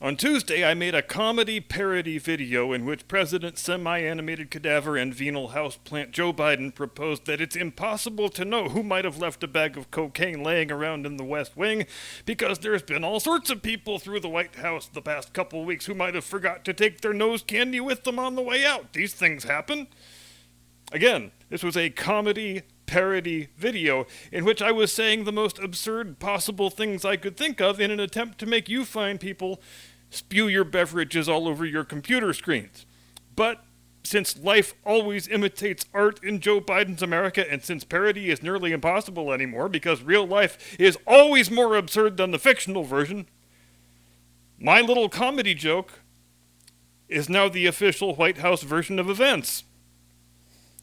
On Tuesday, I made a comedy parody video in which President Semi-Animated Cadaver and Venal Houseplant Joe Biden proposed that it's impossible to know who might have left a bag of cocaine laying around in the West Wing because there's been all sorts of people through the White House the past couple weeks who might have forgot to take their nose candy with them on the way out. These things happen. Again, this was a comedy parody video in which I was saying the most absurd possible things I could think of in an attempt to make you fine people spew your beverages all over your computer screens. But since life always imitates art in Joe Biden's America, and since parody is nearly impossible anymore because real life is always more absurd than the fictional version, my little comedy joke is now the official White House version of events.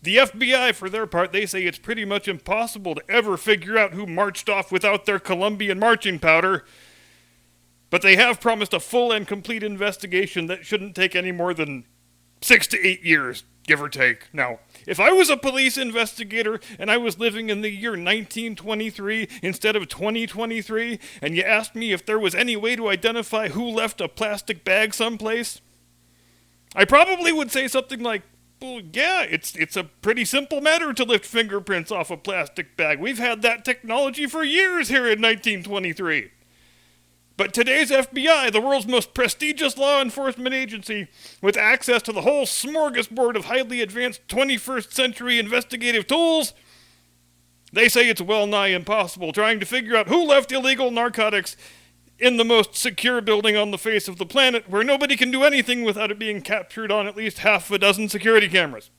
The FBI, for their part, they say it's pretty much impossible to ever figure out who marched off without their Colombian marching powder, but they have promised a full and complete investigation that shouldn't take any more than 6 to 8 years, give or take. Now, if I was a police investigator and I was living in the year 1923 instead of 2023, and you asked me if there was any way to identify who left a plastic bag someplace, I probably would say something like, well, yeah, it's a pretty simple matter to lift fingerprints off a plastic bag. We've had that technology for years here in 1923. But today's FBI, the world's most prestigious law enforcement agency, with access to the whole smorgasbord of highly advanced 21st century investigative tools, they say it's well nigh impossible trying to figure out who left illegal narcotics in the most secure building on the face of the planet, where nobody can do anything without it being captured on at least half a dozen security cameras.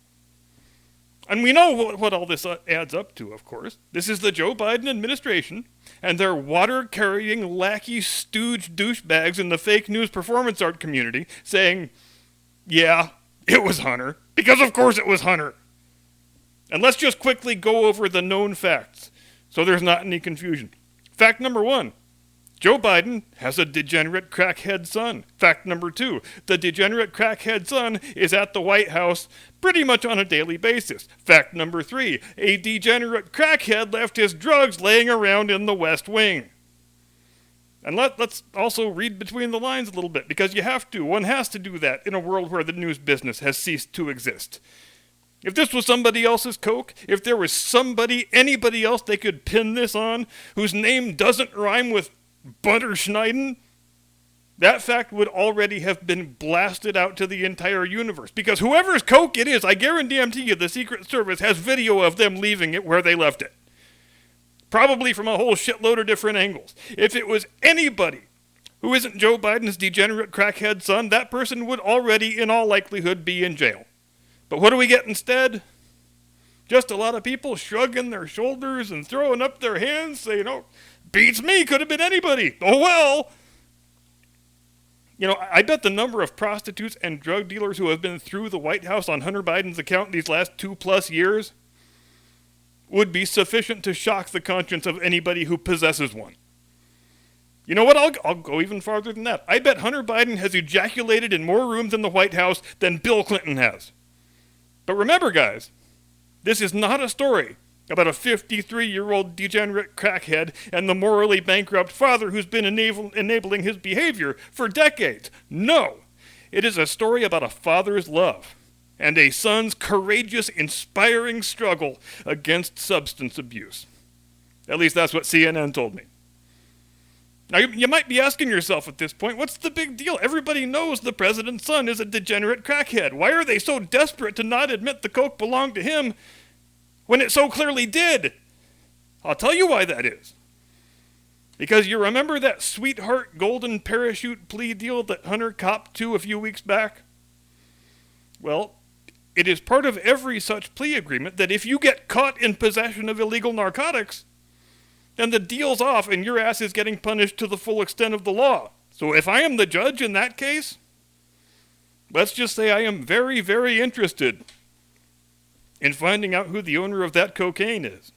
And we know what all this adds up to, of course. This is the Joe Biden administration and their water-carrying lackey stooge douchebags in the fake news performance art community saying, yeah, it was Hunter, because of course it was Hunter. And let's just quickly go over the known facts so there's not any confusion. Fact number 1. Joe Biden has a degenerate crackhead son. Fact number 2, the degenerate crackhead son is at the White House pretty much on a daily basis. Fact number 3, a degenerate crackhead left his drugs laying around in the West Wing. And let's also read between the lines a little bit, because you have to. One has to do that in a world where the news business has ceased to exist. If this was somebody else's coke, if there was anybody else they could pin this on, whose name doesn't rhyme with Butterschneiden, that fact would already have been blasted out to the entire universe. Because whoever's coke it is, I guarantee you the Secret Service has video of them leaving it where they left it. Probably from a whole shitload of different angles. If it was anybody who isn't Joe Biden's degenerate crackhead son, that person would already, in all likelihood, be in jail. But what do we get instead? Just a lot of people shrugging their shoulders and throwing up their hands, saying, oh, beats me, could have been anybody. Oh well. You know, I bet the number of prostitutes and drug dealers who have been through the White House on Hunter Biden's account these last 2+ years would be sufficient to shock the conscience of anybody who possesses one. You know what, I'll go even farther than that. I bet Hunter Biden has ejaculated in more rooms in the White House than Bill Clinton has. But remember, guys, this is not a story about a 53-year-old degenerate crackhead and the morally bankrupt father who's been enabling his behavior for decades. No, it is a story about a father's love and a son's courageous, inspiring struggle against substance abuse. At least that's what CNN told me. Now, you might be asking yourself at this point, what's the big deal? Everybody knows the president's son is a degenerate crackhead. Why are they so desperate to not admit the coke belonged to him when it so clearly did? I'll tell you why that is. Because you remember that sweetheart golden parachute plea deal that Hunter copped to a few weeks back? Well, it is part of every such plea agreement that if you get caught in possession of illegal narcotics, then the deal's off and your ass is getting punished to the full extent of the law. So if I am the judge in that case, let's just say I am very, very interested in finding out who the owner of that cocaine is.